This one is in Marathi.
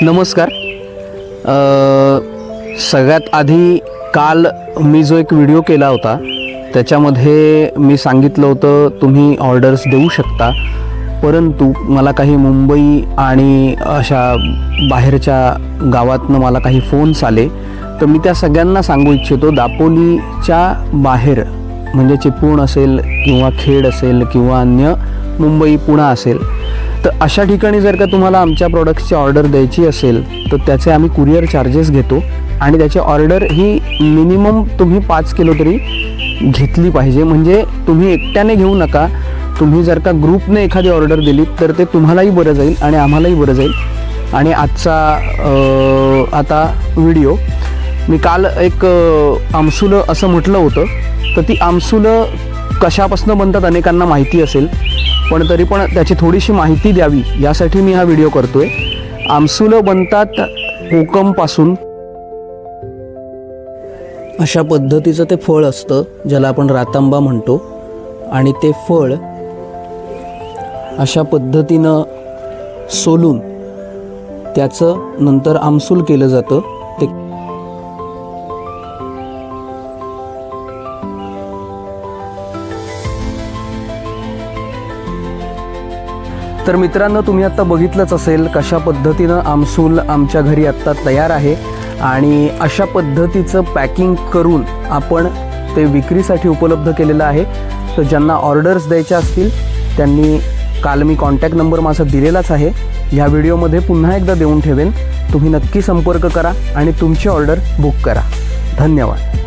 नमस्कार. सगळ्यात आधी काल मी जो एक व्हिडिओ केला होता त्याच्यामध्ये मी सांगितलं होतं तुम्ही ऑर्डर्स देऊ शकता, परंतु मला काही मुंबई आणि अशा बाहेरच्या गावातनं मला काही फोन्स आले, तर मी त्या सगळ्यांना सांगू इच्छितो दापोलीच्या बाहेर म्हणजे चिपळूण असेल किंवा खेड असेल किंवा अन्य मुंबई पुणा असेल, तर अशा ठिकाणी जर का तुम्हाला आमच्या प्रोडक्ट्सची ऑर्डर द्यायची असेल तर त्याचे आम्ही कुरिअर चार्जेस घेतो आणि त्याची ऑर्डर ही मिनिमम तुम्ही 5 किलो तरी घेतली पाहिजे. म्हणजे तुम्ही एकट्याने घेऊ नका, तुम्ही जर का ग्रुपने एखादी ऑर्डर दिली तर ते तुम्हालाही बरं जाईल आणि आम्हालाही बरं जाईल. आणि आजचा आता व्हिडिओ मी काल एक आमसुलं असं म्हटलं होतं, तर ती आमसुलं कशापासून बनतात अनेकांना माहिती असेल, पण तरी पण त्याची थोडीशी माहिती द्यावी यासाठी मी हा व्हिडिओ करतोय. आमसुलं बनतात कोकमपासून. अशा पद्धतीचं ते फळ असतं ज्याला आपण रातांबा म्हणतो, आणि ते फळ अशा पद्धतीनं सोलून त्याचं नंतर आमसूल केलं जातं. ते तर मित्रांनो, तुम्ही आत्ता बघितलंच असेल कशा पद्धतीनं आमसूल आमच्या घरी आत्ता तयार आहे आणि अशा पद्धतीचं पॅकिंग करून आपण ते विक्रीसाठी उपलब्ध केलेलं आहे. तर ज्यांना ऑर्डर्स द्यायच्या असतील त्यांनी काल मी कॉन्टॅक्ट नंबर माझा दिलेलाच आहे, ह्या व्हिडिओमध्ये पुन्हा एकदा देऊन ठेवेन. तुम्ही नक्की संपर्क करा आणि तुमची ऑर्डर बुक करा. धन्यवाद.